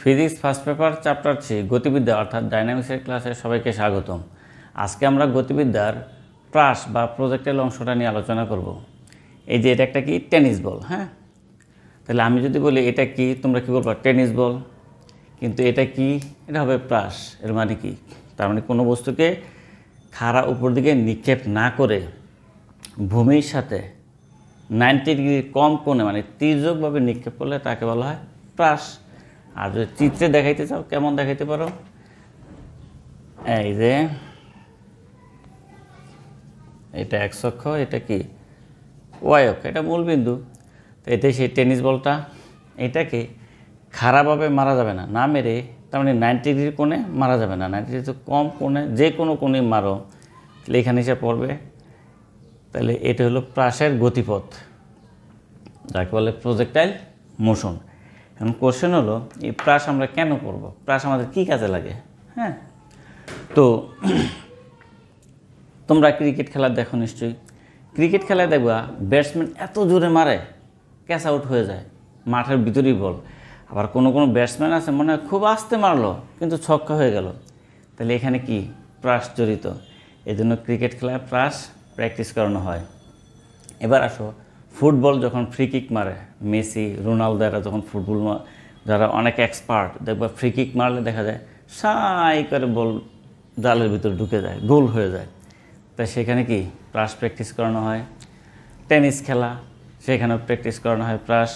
Physics first paper chapter 3 গতিবিদ্যা অর্থাৎ ডাইনামিক্সের ক্লাসে সবাইকে স্বাগতম। আজকে আমরা গতিবিদ্যার প্রাস বা প্রজেক্টাইল অংশটা নিয়ে আলোচনা করব। এই যে এটা একটা কি টেনিস বল, হ্যাঁ, তাহলে আমি যদি বলি এটা কি, তোমরা কি বলবা টেনিস বল, কিন্তু এটা কি, এটা হবে প্রাস। এর মানে কি, তার মানে কোনো বস্তুকে খাড়া উপর দিকে নিক্ষেপ না করে ভূমির সাথে 90 ডিগ্রি কম কোণে মানে তির্যকভাবে নিক্ষেপ করলে তাকে বলা হয় প্রাস। আর যদি চিত্রে দেখাইতে চাও, কেমন দেখাইতে পারো, এই যে এটা এক্স অক্ষ, এটা কি ওয়াই অক্ষ, এটা মূলবিন্দু। তো এটাই সেই টেনিস বলটা। এটাকে খারাপভাবে মারা যাবে না, না মেরে, তার মানে 90 ডিগ্রি কোণে মারা যাবে না, 90 ডিগ্রি কম কোণে যে কোনো কোণে মারো, তাহলে এখানে এসে পড়বে। তাহলে এটা হলো প্রাসের গতিপথ, যাকে বলে প্রজেক্টাইল মোশন। এখন কোশ্চেন হলো, এই প্রাস আমরা কেন করব, প্রাস আমাদের কী কাজে লাগে? হ্যাঁ, তো তোমরা ক্রিকেট খেলা দেখো নিশ্চয়ই। ক্রিকেট খেলায় দেখবা ব্যাটসম্যান এত জোরে মারে ক্যাচ আউট হয়ে যায়, মাঠের ভিতরেই বল। আবার কোনো কোনো ব্যাটসম্যান আছে মনে হয় খুব আস্তে মারলো কিন্তু ছক্কা হয়ে গেল। তাহলে এখানে কি প্রাস জড়িত, এই জন্য ক্রিকেট খেলায় প্রাস প্র্যাকটিস করানো হয়। এবার আসো, ফুটবল যখন ফ্রি কিক মারে, মেসি রোনালদো এরা যখন ফুটবল, যারা অনেক এক্সপার্ট, দেখবা ফ্রি কিক মারলে দেখা যায় সাই করে বল জালের ভিতরে ঢুকে যায়, গোল হয়ে যায়। তাই সেখানে কি প্রাস প্র্যাকটিস করানো হয়। টেনিস খেলা, সেখানেও প্র্যাকটিস করানো হয় প্রাস।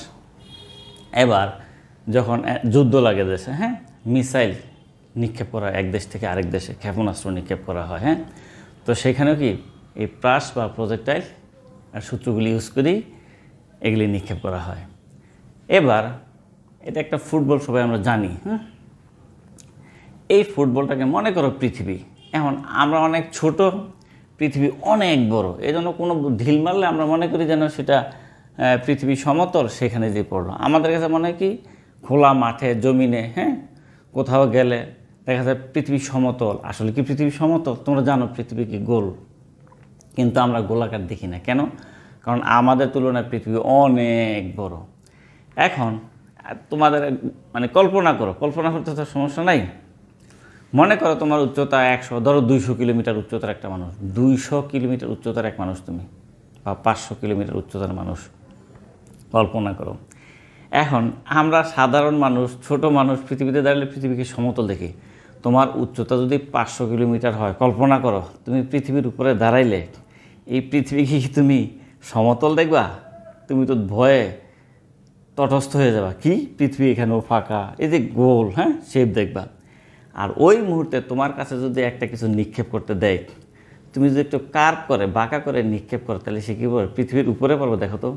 এবার যখন যুদ্ধ লাগে দেশে, হ্যাঁ, মিসাইল নিক্ষেপ করা এক দেশ থেকে আরেক দেশে, ক্ষেপণাস্ত্র নিক্ষেপ করা হয়, হ্যাঁ, তো সেখানেও কি এই প্রাস বা প্রজেক্টাইল আর সূত্রগুলি ইউজ করি এগুলি নিক্ষেপ করা হয়। এবার এটা একটা ফুটবল, সবাই আমরা জানি। হ্যাঁ, এই ফুটবলটাকে মনে করো পৃথিবী। এখন আমরা অনেক ছোট, পৃথিবী অনেক বড়, এই জন্য কোনো ঢিল মারলে আমরা মনে করি যেন সেটা পৃথিবী সমতল, সেখানে যে পড়লো। আমাদের কাছে মনে হয় কি খোলা মাঠে জমিনে, হ্যাঁ, কোথাও গেলে দেখা যায় পৃথিবী সমতল। আসলে কি পৃথিবী সমতল? তোমরা জানো পৃথিবী কি গোল, কিন্তু আমরা গোলাকার দেখি না। কেন? কারণ আমাদের তুলনায় পৃথিবী অনেক বড়। এখন তোমাদের মানে কল্পনা করো, কল্পনা করতে তো সমস্যা নাই। মনে করো তোমার উচ্চতা 100, ধরো 200 কিলোমিটার উচ্চতার একটা মানুষ, 200 কিলোমিটার উচ্চতার এক মানুষ তুমি, বা 500 কিলোমিটার উচ্চতার মানুষ, কল্পনা করো। এখন আমরা সাধারণ মানুষ, ছোট মানুষ, পৃথিবীতে দাঁড়ালে পৃথিবীকে সমতল দেখি। তোমার উচ্চতা যদি 500 কিলোমিটার হয়, কল্পনা করো তুমি পৃথিবীর উপরে দাঁড়াইলে এই পৃথিবীকে কি তুমি সমতল দেখবা? তুমি তো ভয়ে তটস্থ হয়ে যাবা, কি পৃথিবী এখানেও ফাঁকা, এই যে গোল, হ্যাঁ, শেপ দেখবা। আর ওই মুহূর্তে তোমার কাছে যদি একটা কিছু নিক্ষেপ করতে দেয়, তুমি যদি একটু কার্ভ করে বাঁকা করে নিক্ষেপ করো, তাহলে সে কী বলবে? পৃথিবীর উপরে পড়বে। দেখো তো,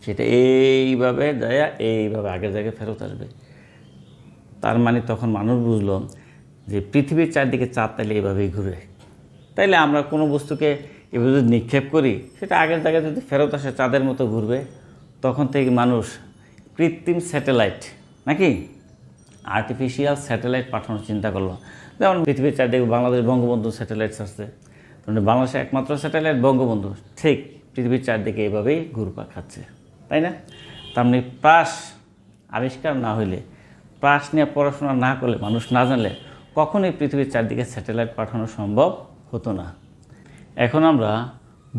সেটা এইভাবে যায়, এইভাবে আগের জায়গায় ফেরত আসবে। তার মানে তখন মানুষ বুঝলো যে পৃথিবীর চারদিকে চাঁদ তাইলে এইভাবেই ঘুরে। তাইলে আমরা কোনো বস্তুকে এভাবে যদি নিক্ষেপ করি, সেটা আগের জায়গায় যদি ফেরত আসে চাঁদের মতো ঘুরবে। তখন থেকে মানুষ কৃত্রিম স্যাটেলাইট, নাকি আর্টিফিশিয়াল স্যাটেলাইট পাঠানোর চিন্তা করলো। যেমন পৃথিবীর চারদিকে বাংলাদেশ বঙ্গবন্ধু স্যাটেলাইটস আসছে, মানে বাংলাদেশের একমাত্র স্যাটেলাইট বঙ্গবন্ধু, ঠিক পৃথিবীর চারদিকে এইভাবেই ঘুরপাক খাচ্ছে, তাই না? তার মানে প্রাস আবিষ্কার না হইলে, প্রাস নিয়ে পড়াশোনা না করলে, মানুষ না জানলে কখনোই পৃথিবীর চারদিকে স্যাটেলাইট পাঠানো সম্ভব হতো না। এখন আমরা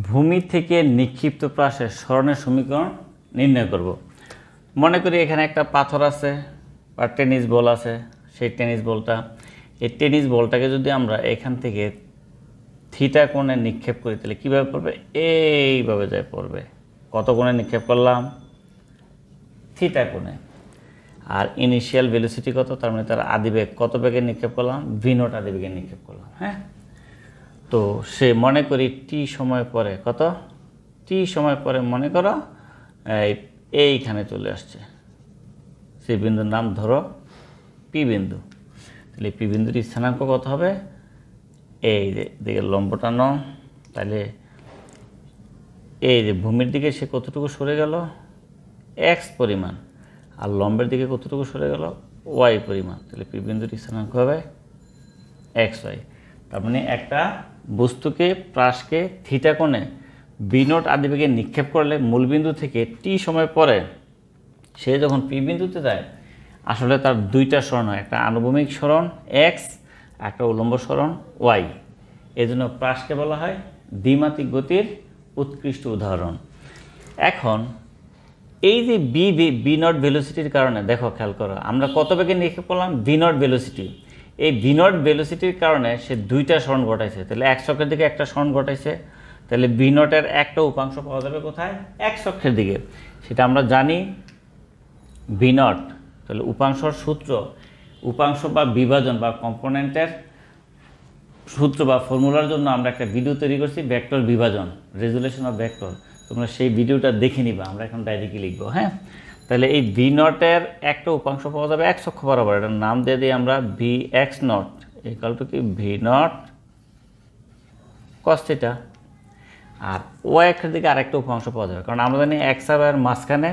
ভূমি থেকে নিক্ষিপ্ত প্রাসের সরণের সমীকরণ নির্ণয় করব। মনে করি এখানে একটা পাথর আছে বা টেনিস বল আছে, সেই টেনিস বলটা, এই টেনিস বলটাকে যদি আমরা এখান থেকে থিটা কোণে নিক্ষেপ করি, তাহলে কীভাবে পড়বে? এইভাবে যায় পড়বে। কত কোণে নিক্ষেপ করলাম? থিটা কোণে। আর ইনিশিয়াল ভেলোসিটি কত? তার মানে তার আদিবেগ কত বেগে নিক্ষেপ করলাম? v0 আদিবেগে নিক্ষেপ করলাম, হ্যাঁ। তো সে মনে করি টি সময় পরে, কত টি সময় পরে মনে করো এইখানে চলে আসছে, সেই বিন্দুর নাম ধরো পি বিন্দু। তাহলে পি বিন্দুর স্থানাঙ্ক কত হবে? এই যে দিকে লম্ব টানো, তাহলে এই যে ভূমির দিকে সে কতটুকু সরে গেল? এক্স পরিমাণ। আর লম্বের দিকে কতটুকু সরে গেল? ওয়াই পরিমাণ। তাহলে পি বিন্দুর স্থানাঙ্ক হবে এক্স ওয়াই। তার মানে একটা বস্তুকে, প্রাসকে থিটা কোণে v0 আদিবেগে নিক্ষেপ করলে মূলবিন্দু থেকে টি সময় পরে সে যখন পি বিন্দুতে যায়, আসলে তার দুইটা সরণ হয়, একটা আনুভূমিক সরণ এক্স, একটা উলম্ব সরণ ওয়াই। এজন্য প্রাসকে বলা হয় দ্বিমাত্রিক গতির উৎকৃষ্ট উদাহরণ। এখন এই যে বি নট ভেলোসিটির কারণে দেখো, খেয়াল করো, আমরা কত বেগে নিক্ষেপ করলাম? V naught velocity. এই ভি নট ভেলোসিটির কারণে সে দুইটা সরণ ঘটাইছে, তাহলে এক অক্ষের দিকে একটা সরণ ঘটাইছে, তাহলে ভি নটের একটা উপাংশ পাওয়া যাবে কোথায়? এক অক্ষের দিকে। সেটা আমরা জানি ভি নট, তাহলে উপাংশর সূত্র, উপাংশ বা বিভাজন বা কম্পোনেন্টের সূত্র বা ফর্মুলার জন্য আমরা একটা ভিডিও তৈরি করছি, ভেক্টর বিভাজন, রেজুলেশন অফ ভেক্টর। তোমরা সেই ভিডিওটা দেখে নিবা, আমরা এখন ডাইরেক্টলি লিখবো। হ্যাঁ, তাহলে এই ভি নটের একটা উপাংশ পাওয়া যাবে এক অক্ষ বরাবর, এটার নাম দিয়ে দিই আমরা V X not equal to কি ভি নট কস থিটা। আর ওয়াই অক্ষের দিকে আরেকটা উপাংশ পাওয়া যাবে, কারণ আমরা জানি এক্স আর ওয়াইয়ের মাঝখানে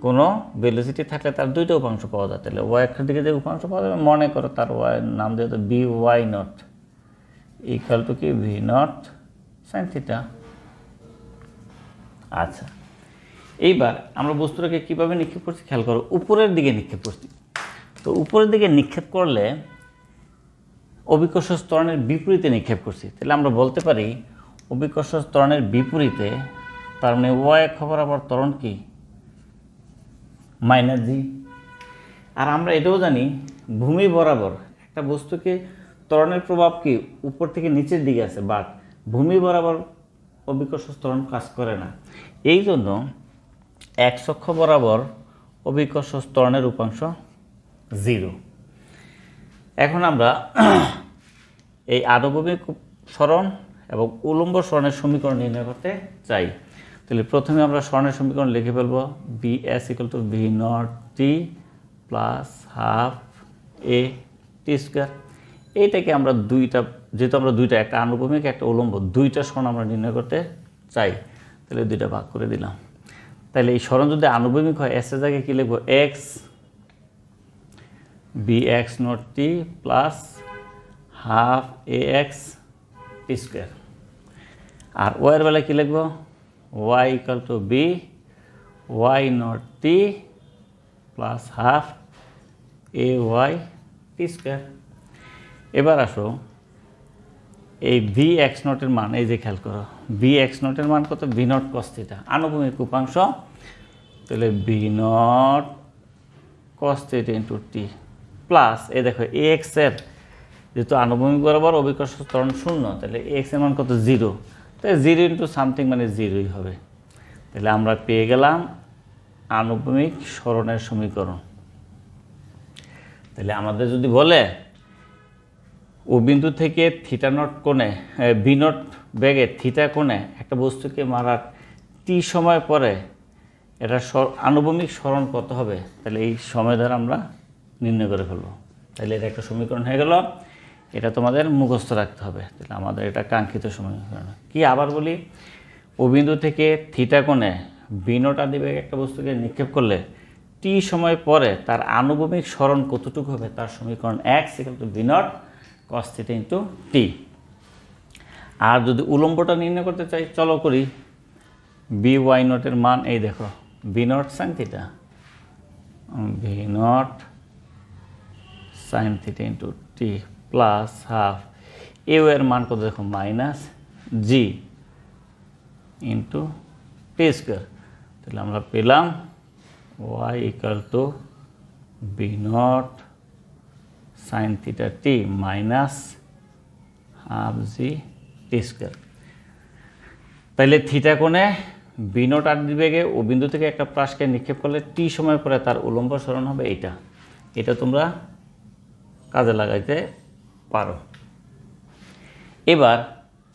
কোনো ভেলোসিটি থাকলে তার দুইটা উপাংশ পাওয়া যায়। তাহলে ওয়াই অক্ষের দিকে যে উপাংশ পাওয়া যাবে, মনে করো তার ওয়াই নাম দিয়ে তো B Y not equal to কি ভি নট সাইন থিটা। আচ্ছা, এইবার আমরা বস্তুটাকে কীভাবে নিক্ষেপ করছি খেয়াল করো, উপরের দিকে নিক্ষেপ করছি। তো উপরের দিকে নিক্ষেপ করলে অভিকর্ষ ত্বরণের বিপরীতে নিক্ষেপ করছি, তাহলে আমরা বলতে পারি অভিকর্ষ ত্বরণের বিপরীতে, তার মানে ওয়াই অক্ষ বরাবর ত্বরণ কি মাইনাস জি। আর আমরা এটাও জানি ভূমি বরাবর একটা বস্তুকে ত্বরণের প্রভাব কি উপর থেকে নিচের দিকে আছে, বাট ভূমি বরাবর অভিকর্ষ ত্বরণ কাজ করে না। এই জন্য এক্স অক্ষ বরাবর অভিকর্ষ ত্বরণের উপাংশ 0। এখন আমরা এই আনুভূমিক সরণ এবং উলম্ব সরণের সমীকরণ নির্ণয় করতে চাই। তাহলে প্রথমে আমরা সরণের সমীকরণ লিখে ফেলবো, B S equal to V naught T plus half A T square. এইটাকে আমরা দুইটা, যেহেতু আমরা দুইটা, একটা আনুভূমিক একটা উলম্ব, দুইটা সরণ আমরা নির্ণয় করতে চাই, তাহলে দুইটা ভাগ করে দিলাম। তাহলে এই সরণ যদি আনুভূমিক হয়, এস এর জায়গায় কী লিখবো? X B X not T plus half A X T square. আর ওয়াইয়ের বেলায় কী লিখবো? Y equal to B why not T plus half A Y T square. এবার আসো এই ভি এক্স নটের মান, এই যে খেয়াল করো, ভি এক্স নটের মান কত? ভি নট কস থিটা, আনুভূমিক উপাংশ। তাহলে V naught cos theta into t plus, এই দেখো এ এক্সের যেহেতু আনুভূমিক বরাবর অভিকর্ষ ত্বরণ 0, তাহলে এ এক্সের মান কত? 0। তাই 0 ইন্টু সামথিং মানে 0ই হবে। তাহলে আমরা পেয়ে গেলাম আনুভূমিক সরণের সমীকরণ। তাহলে আমাদের যদি বলে ও বিন্দু থেকে থিটা নট কোণে, বি নট বেগে থিটা কোণে একটা বস্তুকে মারার টি সময় পরে এটা আনুভূমিক সরণ কত হবে, তাহলে এই সময় দ্বারা আমরা নির্ণয় করে ফেলবো। তাহলে এটা একটা সমীকরণ হয়ে গেল, এটা তোমাদের মুখস্থ রাখতে হবে। তাহলে আমাদের এটা কাঙ্ক্ষিত সমীকরণ কি? আবার বলি, ও বিন্দু থেকে থিটা কোণে বি নট আদি বেগে একটা বস্তুকে নিক্ষেপ করলে টি সময় পরে তার আনুভূমিক সরণ কতটুকু হবে, তার সমীকরণ X equal to B not cos theta into T. আর যদি উলম্বটা নির্ণয় করতে চাই, চলো করি। বি ওয়াই নটের মান এই দেখো, B naught sine theta, v naught sine theta into t plus half a এর মান কত দেখো, মাইনাস জি ইন্টু টি স্কোয়ার। তাহলে আমরা পেলাম y equal to B naught sine theta t minus half g t square. তাহলে থিটা কোণে v naught আদি বেগে ও বিন্দু থেকে একটা প্রাসকে নিক্ষেপ করলে টি সময় পরে তার উলম্ব সরণ হবে এইটা। এটা তোমরা কাজে লাগাইতে পারো। এবার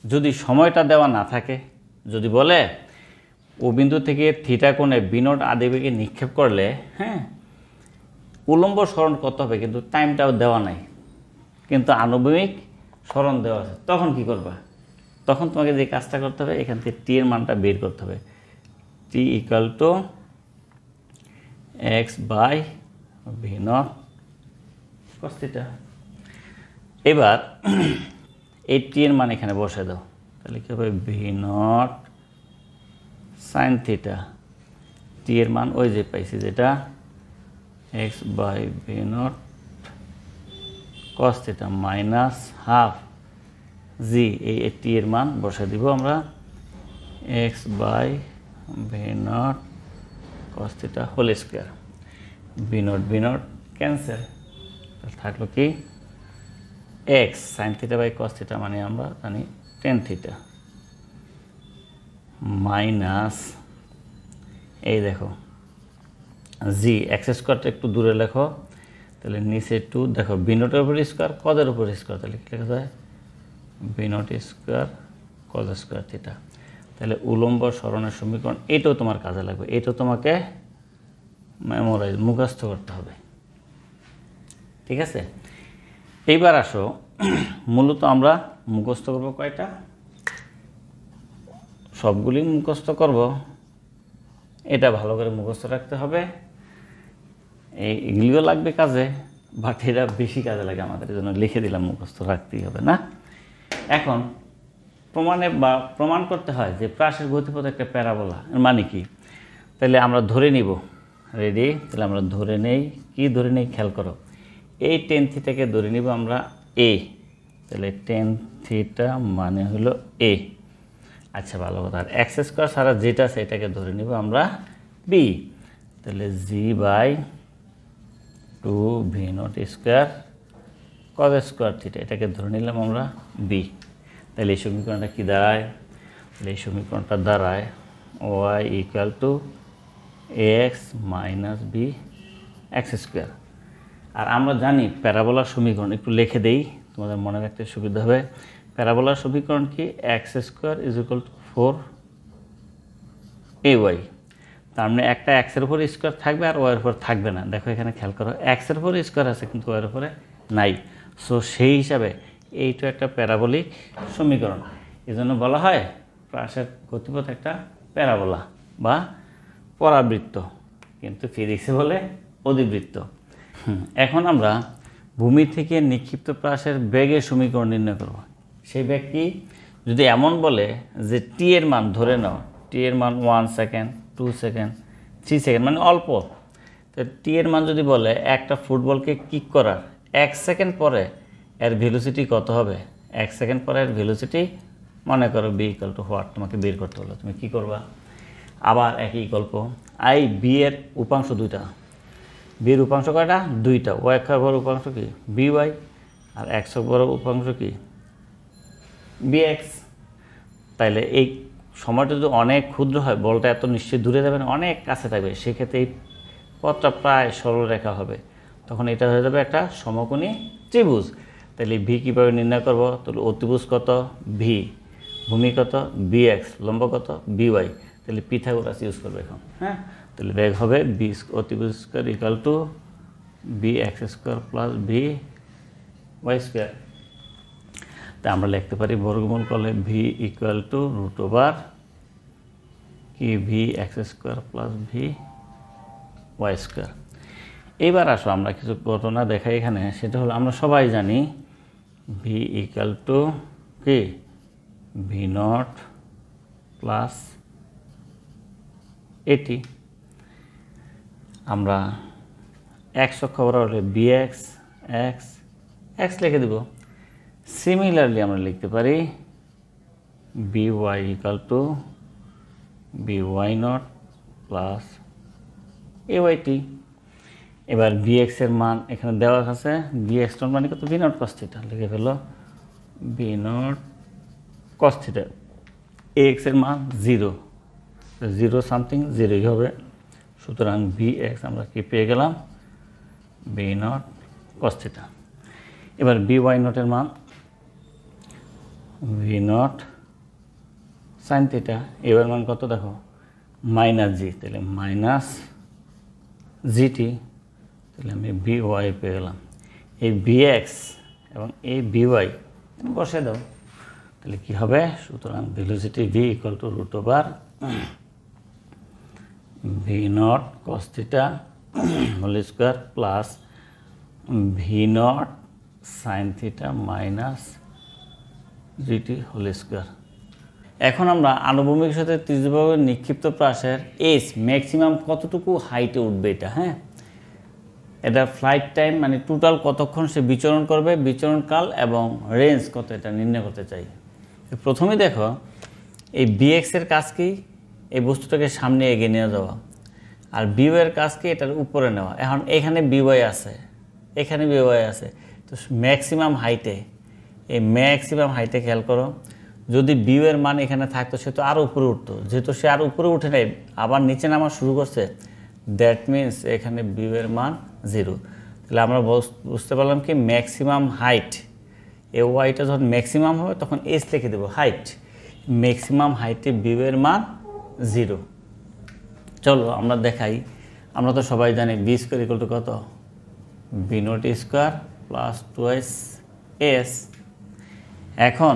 যদি সময়টা দেওয়া না থাকে, যদি বলে ও বিন্দু থেকে থিটা কোণে বি নট আদি বেগে নিক্ষেপ করলে, হ্যাঁ, উলম্ব সরণ কত হবে, কিন্তু টাইমটাও দেওয়া নাই, কিন্তু আনুভূমিক সরণ দেওয়া আছে, তখন কি করবা? তখন তোমাকে যে কাজটা করতে হবে, এখান থেকে টি এর মানটা বের করতে হবে। T equal to x by v not cos theta. এবার এই টি এর মান এখানে বসে দাও, তাহলে কি হবে? V not sine theta, t এর মান ওই যে পাইছি যেটা x by v not cos theta minus half g, এই টি এর মান বসে দিব আমরা, x by v not cos theta whole square, v naught cancel, থাকলো কি x sine theta by cos theta মানে আমরা জানি টেন থিটা মাইনাস এই দেখো জি, এক্স স্কোয়ারটা একটু দূরে লেখো, তাহলে নিচে টু দেখো ভি নটের উপর স্কোয়ার কজের উপর স্কোয়ার, তাহলে কী লেখা যায় V naught square cos square theta. তাহলে উলম্ব সরণের সমীকরণ এটাও তোমার কাজে লাগবে, এটাও তোমাকে মেমোরাইজ মুখস্থ করতে হবে, ঠিক আছে। এইবার আসো, মূলত আমরা মুখস্থ করব কয়টা, সবগুলি মুখস্থ করব, এটা ভালো করে মুখস্থ রাখতে হবে, এইগুলিও লাগবে কাজে, বাট এটা বেশি কাজে লাগে আমাদের, এই জন্য লিখে দিলাম, মুখস্থ রাখতেই হবে না। এখন প্রমাণ করতে হয় যে প্রাসের গতিপথ একটা প্যারাবোলা, মানে কি, তাহলে আমরা ধরে নিব, রেডি, তাহলে আমরা ধরে নেই, কি ধরে নেই খেয়াল করো, এই টেন থিটাকে ধরে নিব আমরা এ, তাহলে টেন থিটা মানে হলো এ, আচ্ছা ভালো কথা। আর এক্স স্কোয়ার ছাড়া যেটা আছে এটাকে ধরে নিব আমরা বি, তাহলে g by two V naught square cos square theta, এটাকে ধরে নিলাম আমরা বি। তাহলে এই সমীকরণটা কী দাঁড়ায়, তাহলে এই সমীকরণটা দাঁড়ায় y equal to x minus b x square. আর আমরা জানি প্যারাবোলার সমীকরণ, একটু লিখে দেই তোমাদের মনে রাখতে সুবিধা হবে, প্যারাবোলার সমীকরণ কি x square is equal to 4ay, তার মানে একটা এক্সের উপর স্কোয়ার থাকবে আর ওয়াইয়ের উপর থাকবে না। দেখো এখানে খেয়াল করো, এক্সের উপর স্কোয়ার আছে কিন্তু ওয়াইয়ের উপরে নাই, সো সেই হিসাবে এইটা একটা প্যারাবোলিক সমীকরণ, এই জন্য বলা হয় প্রাসের গতিপথ একটা প্যারাবোলা বা পরাবৃত্ত, কিন্তু ফিজিক্সে বলে অধিবৃত্ত। এখন আমরা ভূমি থেকে নিক্ষিপ্ত প্রাসের বেগের সমীকরণ নির্ণয় করব। সেই বেগ কি, যদি এমন বলে যে টি এর মান ধরে নাও, টি এর মান 1 সেকেন্ড 2 সেকেন্ড 3 সেকেন্ড মানে অল্প, তো টি এর মান যদি বলে একটা ফুটবলকে কিক করার 1 সেকেন্ড পরে এর ভেলোসিটি কত হবে, 1 সেকেন্ড পরে এর ভেলোসিটি মনে করো বি ইকুয়াল টু হোয়াট, তোমাকে বের করতে হলো, তুমি কি করবা, আবার একই গল্প, আই বি এর উপাংশ দুইটা, বির উপাংশ কয়টা দুইটা, ওয়াই বড় উপাংশ কি বি ওয়াই, আর এক্স বড় উপাংশ কি বি এক্স। তাইলে এই সময়টা যদি অনেক ক্ষুদ্র হয়, বলটা এত নিশ্চয়ই দূরে যাবে না, অনেক কাছে থাকবে, সেক্ষেত্রে এই পথটা প্রায় সরলরেখা হবে, তখন এটা হয়ে যাবে একটা সমকোণী ত্রিভুজ। তাহলে ভি কীভাবে নির্ণয় করবো, তাহলে অতিভুজ কত ভি, ভূমি কত বি এক্স, লম্ব কত বি ওয়াই, তাহলে পিথাগোরাস ইউজ করবে এখন, হ্যাঁ। তাহলে বেগ হবে বি অতিভুজ square equal to v x square plus v y square. তা আমরা লিখতে পারি বর্গমূল করলে v equal to root over কি v x square plus v y square. এবার আসো আমরা কিছু ঘটনা দেখাই এখানে, সেটা হলো আমরা সবাই জানি ভি ইকুয়াল টু কি ভি নট প্লাস এটি, আমরা এক্স অক্ষ বরাবর বি এক্স এক্স এক্স লিখে দেব। সিমিলারলি আমরা লিখতে পারি v y equal to B Y naught plus a Y t. এবার বি এক্সের মান এখানে দেওয়া আছে, বি এক্স নট মানে কত বি নট কস থিটা, লিখে ফেলো বি নট কস থিটা, এ এক্সের মান 0, 0 সামথিং 0ই হবে, সুতরাং বি এক্স আমরা কি পেয়ে গেলাম বি নট কস থিটা। এবার বি ওয়াই নটের মান ভি নট সাইন থিটা, এবার মান কত দেখো মাইনাস জি, তাহলে মাইনাস জিটি, তাহলে আমি বি ওয়াই পেয়ে গেলাম। এই বি এক্স এবং এই বি ওয়াই বসে দাও, তাহলে কী হবে, সুতরাং velocity V equal to root over V not cos theta whole square plus V not sine theta minus GT whole square. এখন আমরা আনুভূমিক সাথে ত্রিভুজের নিক্ষিপ্ত প্রাসের এস ম্যাক্সিমাম কতটুকু হাইটে উঠবে এটা, হ্যাঁ এটা ফ্লাইট টাইম মানে টোটাল কতক্ষণ সে বিচরণ করবে, বিচরণকাল এবং রেঞ্জ কত এটা নির্ণয় করতে চাই। প্রথমে দেখো এই বিএক্সের কাজ কি, এই বস্তুটাকে সামনে এগিয়ে নিয়ে যাওয়া, আর বিওয়ের কাজ কি এটার উপরে নেওয়া। এখন এখানে বিওয়াই আছে, এখানে বিওয়াই আছে, তো ম্যাক্সিমাম হাইটে, এই ম্যাক্সিমাম হাইটে খেয়াল করো, যদি বিওয়ের মান এখানে থাকতো সে তো আরও উপরে উঠতো, যেহেতু সে আরও উপরে উঠে নেয় আবার নিচে নামা শুরু করছে, দ্যাট মিনস এখানে বিওয়ের মান 0। তাহলে আমরা বুঝতে পারলাম কি ম্যাক্সিমাম হাইট, এ ওয়াইটা যখন ম্যাক্সিমাম হবে তখন এস লিখে দেবো হাইট, ম্যাক্সিমাম হাইটে বিওয়ের মান 0। চলো আমরা দেখাই, আমরা তো সবাই জানি বি স্কোয়ার ইকুয়াল টু কত, V naught square plus 2s S. এখন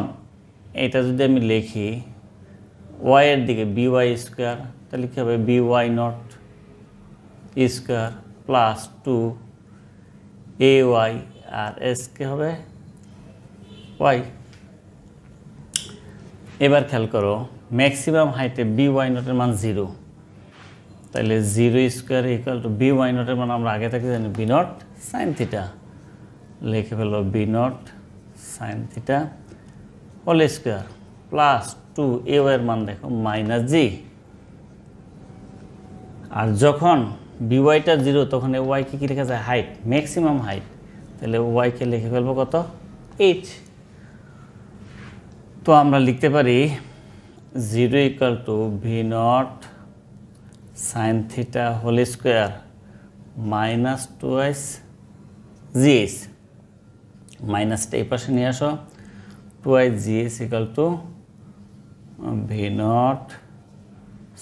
এটা যদি আমি লিখি ওয়াইয়ের দিকে বি ওয়াই স্কোয়ার, তাহলে কী হবে V Y naught square plus 2 A Y, আর এস কে হবে ওয়াই। এবার খেয়াল করো ম্যাক্সিমাম হাইটে বি ওয়াই নটের মান 0, তাহলে 0 square equal to B Y নটের মান আমরা আগে থেকে জানি বি নট সাইন থিটা, লিখে ফেলো v naught sine theta whole square plus 2 a ওয়াইয়ের মান দেখো মাইনাস জি। আর যখন বি ওয়াইটা 0 তখন এ ওয়াইকে কী লেখা যায় হাইট, ম্যাক্সিমাম হাইট, তাহলে ওয়াইকে লিখে ফেলবো কত 8। তো আমরা লিখতে পারি 0 equal to V naught sine theta whole square minus 2s GS, মাইনাসটা এই পাশে নিয়ে আসো, 2i GS equal to V naught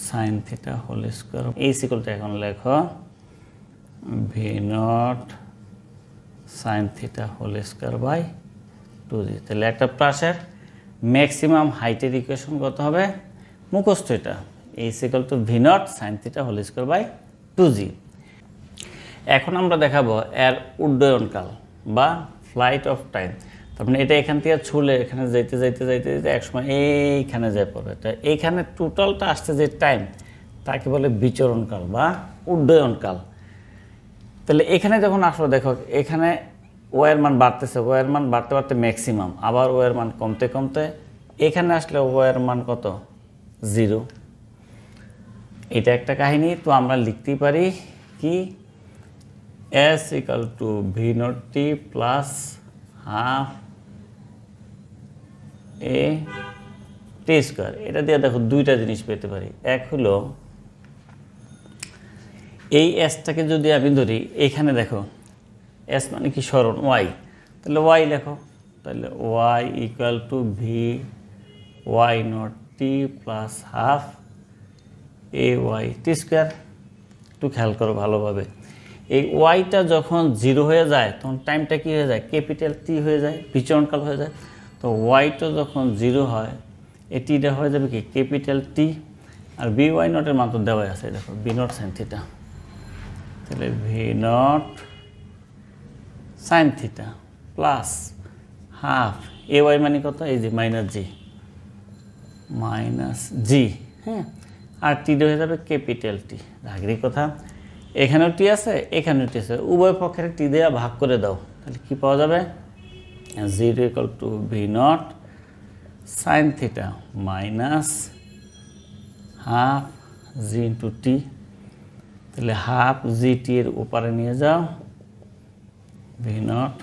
sine theta whole square, এই সিকলটা এখন লেখো V not sine theta whole square by 2g। তাহলে একটা প্লাসের ম্যাক্সিমাম হাইটের ইকুয়েশন কত হবে, মুখস্থ এটা, এই equal to V naught sine theta whole square by 2g। এখন আমরা দেখাবো এর উড্ডয়নকাল বা ফ্লাইট অফ টাইম। তার মানে এটা এখান থেকে ছুলে এখানে যাইতে যাইতে যাইতে যাইতে একসময় এইখানে যায় পড়বে, তা এইখানে টোটালটা আসতে যে টাইম তাকে বলে বিচরণকাল বা উড্ডয়নকাল। তাহলে এখানে যখন আসলো দেখো এখানে ওয়ের মান বাড়তেছে, ওয়ের মান বাড়তে বাড়তে ম্যাক্সিমাম, আবার ওয়ের মান কমতে কমতে এখানে আসলে ওয়ের মান কত 0। এটা একটা কাহিনী। তো আমরা লিখতেই পারি কি S equal to V naught T plus half A T square. এটা দিয়ে দেখো দুইটা জিনিস পেতে পারি, এক হলো এই এসটাকে যদি আমি ধরি এখানে দেখো এস মানে কি সরণ ওয়াই, তাহলে ওয়াই লেখো, তাহলে Y equal to V Y not T plus half A Y T square. একটু খেয়াল করো ভালোভাবে, এই ওয়াইটা যখন 0 হয়ে যায় তখন টাইমটা কী হয়ে যায়, ক্যাপিটাল টি হয়ে যায়, বিচরণকাল হয়ে যায়। তো ওয়াইটা যখন 0 হয় এই টিটা হয়ে যাবে কি ক্যাপিটাল টি, আর বি ওয়াই নটের মান তো দেওয়াই আছে, দেখো বি নট সাইন থিটা, তাহলে V naught sine theta plus half A Y মানে কত, এই যে মাইনাস জি, হ্যাঁ, আর টি হয়ে যাবে ক্যাপিটাল টি। রাগেরই কথা, এখানেও টি আছে এখানেও টি আছে, উভয় পক্ষের টি দেওয়া ভাগ করে দাও, তাহলে কী পাওয়া যাবে 0 equal to V naught sine theta minus half g into t. তাহলে হাফ জি টি এর ওপারে নিয়ে যাও, ভি নট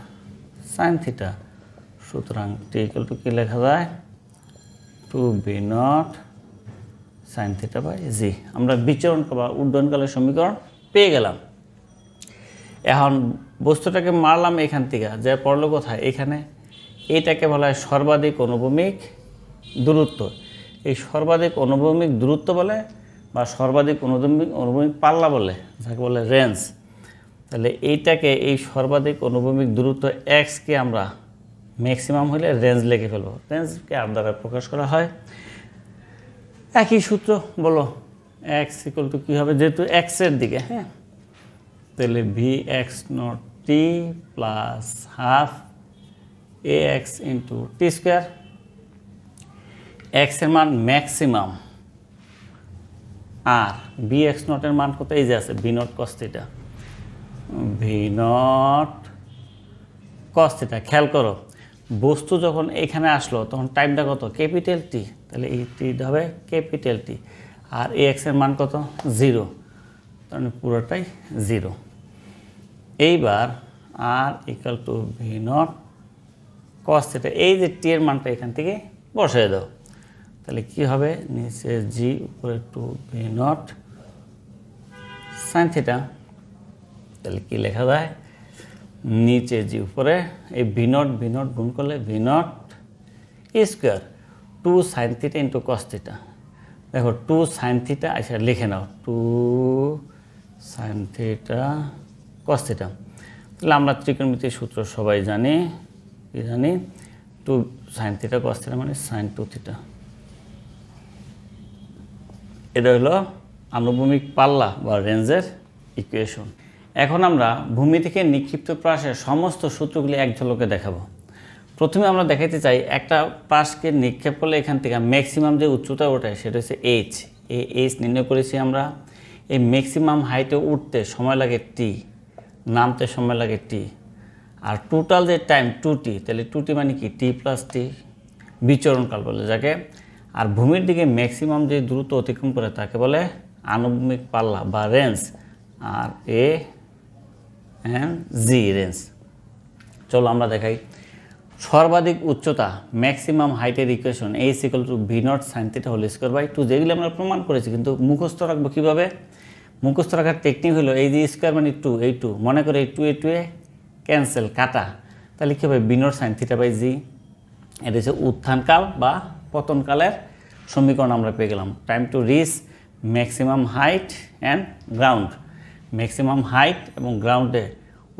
সাইন থিটা, সুতরাং টি ইকুয়াল টু কী লেখা যায় 2 v not sine theta by g. আমরা বিচরণ বা উড্ডয়নকালের সমীকরণ পেয়ে গেলাম। এখন বস্তুটাকে মারলাম এখান থেকে, যা পড়লো কোথায়, এখানে। এইটাকে বলা হয় সর্বাধিক অনুভূমিক দূরত্ব। এই সর্বাধিক অনুভূমিক দূরত্ব বলে বা সর্বাধিক অনুভূমিক পাল্লা বলে, যাকে বলে রেঞ্জ। তাহলে এইটাকে এই সর্বাধিক অনুভূমিক দূরত্ব এক্সকে আমরা ম্যাক্সিমাম হলে রেঞ্জ লিখে ফেলবো, রেঞ্জকে আর দ্বারা প্রকাশ করা হয়। একই সূত্র বলো, এক্স ইকুয়াল টু কী হবে, যেহেতু এক্সের দিকে, হ্যাঁ, তাহলে V X not T plus half A X into T square. এক্সের মান ম্যাক্সিমাম আর বি এক্স নটের মান কত, এই যে আছে V not cos theta, V not cos theta. খেয়াল করো, বস্তু যখন এখানে আসলো তখন টাইমটা কত? ক্যাপিটাল টি, তাহলে এই টিটা হবে ক্যাপিটাল টি। আর এ এক্সের মান কত? 0, তাহলে পুরোটাই 0। এইবার আর equal to V naught cos theta, এই যে টি এর মানটা এখান থেকে বসিয়ে দাও, তাহলে কি হবে? নিচে জি উপরে two V naught sine theta. তাহলে কি লেখা যায়? নিচে জি উপরে এই ভি নট গুণ করলে V naught square 2 sign theta into cos theta. দেখো 2 সাইন থিটা আচ্ছা লিখে নাও, 2 সাইন থিটা কস থিটা। তাহলে আমরা ত্রিকোণমিতির সূত্র সবাই জানি, কি জানি? 2 সাইন থিটা কস থিটা মানে সাইন 2 থিটা। এটা হলো আনুভূমিক পাল্লা বা রেঞ্জের ইকুয়েশন। এখন আমরা ভূমি থেকে নিক্ষিপ্ত প্রাসের সমস্ত সূত্রগুলি এক ঝলকে দেখাবো। প্রথমে আমরা দেখাতে চাই একটা প্রাসকে নিক্ষেপ করলে এখান থেকে ম্যাক্সিমাম যে উচ্চতা ওঠায় সেটা হচ্ছে এইচ। এই এইচ নির্ণয় করেছি আমরা। এই ম্যাক্সিমাম হাইটে উঠতে সময় লাগে টি, নামতে সময় লাগে টি, আর টোটাল যে টাইম 2t, তাহলে 2t মানে কি? টি প্লাস টি, বিচরণকাল বলে যাকে। আর ভূমির দিকে ম্যাক্সিমাম যে দ্রুত অতিক্রম করে তাকে বলে আনুভূমিক পাল্লা বা রেঞ্জ, আর এ এন্ড জি রেঞ্জ। চলো আমরা দেখাই। সর্বাধিক উচ্চতা ম্যাক্সিমাম হাইটের equation h equal to V naught sine theta whole square by 2, যেগুলি আমরা প্রমাণ করেছি। কিন্তু মুখস্থ রাখবো কীভাবে? মুখস্থ রাখার টেকনিক হলো এই যে স্কোয়ার মানে 2, এই 2 মনে করে এই 2 এ ক্যান্সেল কাটা, তাহলে কী হবে? V not sine theta by g. এটা হচ্ছে উত্থানকাল বা পতনকালের সমীকরণ আমরা পেয়ে গেলাম। Time to reach maximum height and ground. Maximum height এবং গ্রাউন্ডে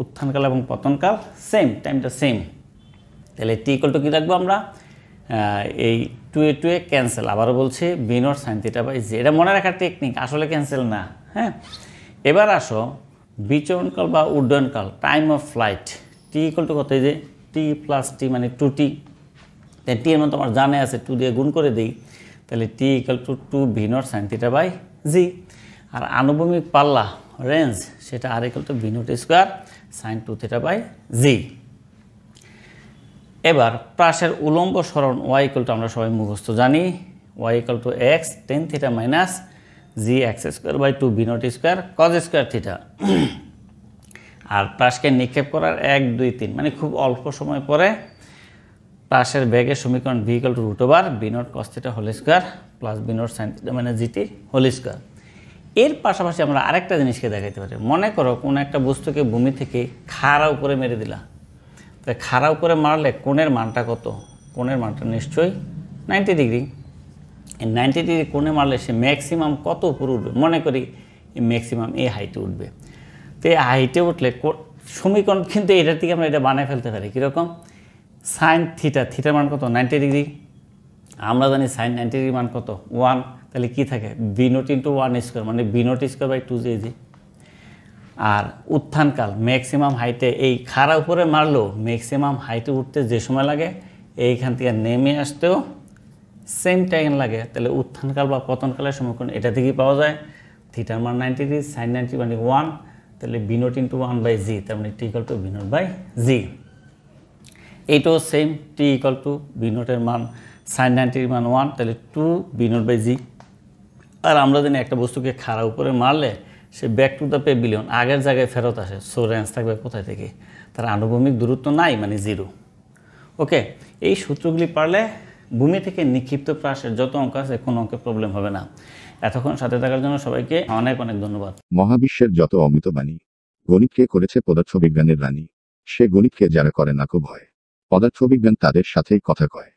উত্থানকাল এবং পতনকাল সেম, টাইমটা সেম। তাহলে টি ইকুয়াল টু কী রাখবো আমরা? এই 2 এ ক্যান্সেল, আবারও বলছি v not sine theta by g. এটা মনে রাখার টেকনিক, আসলে ক্যান্সেল না। হ্যাঁ, এবার আসো বিচরণকাল বা উড্ডয়নকাল, time of flight. T equal to কত? এই যে টি প্লাস টি মানে 2t। তাই টি এর মতো আমার জানে আছে, 2 দিয়ে গুণ করে দিই, তাহলে t equal to 2 v not sine theta by g. আর আনুভূমিক পাল্লা রেঞ্জ সেটা R equal to V naught square sine 2 theta by g. এবার প্রাসের উলম্ব সরণ ওয়াই ইকুয়াল টু আমরা সবাই মুখস্থ জানি, y equal to x tan theta minus g x square by 2 v naught square cos square theta. আর প্রাসকে নিক্ষেপ করার 1, 2, 3 মানে খুব অল্প সময় পরে প্রাসের বেগের সমীকরণ V equal to root over V not cos theta whole square plus V not sine theta মানে জিটি হোল স্কোয়ার। এর পাশাপাশি আমরা আরেকটা জিনিসকে দেখাইতে পারি। মনে করো কোনো একটা বস্তুকে ভূমি থেকে খাড়া উপরে মেরে দিলা, তাই খাড়া উপরে মারলে কোণের মানটা কত? কোণের মানটা নিশ্চয়ই 90 ডিগ্রি। এই 90 ডিগ্রি কোণে মারলে সে ম্যাক্সিমাম কত উপরে উঠবে? মনে করি এই ম্যাক্সিমাম এই হাইটে উঠবে। তো এই হাইটে উঠলে সমীকরণ কিন্তু এটার থেকে আমরা এটা বানিয়ে ফেলতে পারি। কীরকম? সাইন থিটা, থিটার মান কত? 90 ডিগ্রি। আমরা জানি সাইন 90 ডিগ্রি মান কত? 1। তাহলে কি থাকে? ভি নট ইন্টু 1 স্কোয়ার মানে v naught square by 2 g. আর উত্থানকাল ম্যাক্সিমাম হাইটে এই খাড়া উপরে মারলেও ম্যাক্সিমাম হাইটে উঠতে যে সময় লাগে এইখান থেকে নেমে আসতেও সেম টাইম লাগে। তাহলে উত্থানকাল বা পতনকালের সমীকরণ এটা থেকেই পাওয়া যায়। থিটার মান 90 ডিগ্রি, সাইন 90 মানে 1, তাহলে V naught into 1 by g, তার মানে t equal to V naught by g. এইটাও same, t equal to v নটের মান সাইন 90 মান 1, তাহলে 2 ভি নট বাই জি। আর আমরা জানি একটা বস্তুকে খাড়া উপরে মারলে সে ব্যাক টু দ্য পেভিলিয়ন আগের জায়গায় ফেরত আসে। সো রেঞ্জ থাকবে কোথায় থেকে? তার আনুভূমিক দূরত্ব নাই মানে 0। ওকে, এই সূত্রগুলি পারলে ভূমি থেকে নিক্ষিপ্ত প্রাসের যত অঙ্ক আছে কোনো অঙ্কের প্রবলেম হবে না। এতক্ষণ সাথে থাকার জন্য সবাইকে অনেক অনেক ধন্যবাদ। মহাবিশ্বের যত অমৃত বাণী, গণিতকে করেছে পদার্থবিজ্ঞানের রানী। সে গণিতকে যারা করে না কো ভয়, পদার্থবিজ্ঞান তাদের সাথেই কথা কয়।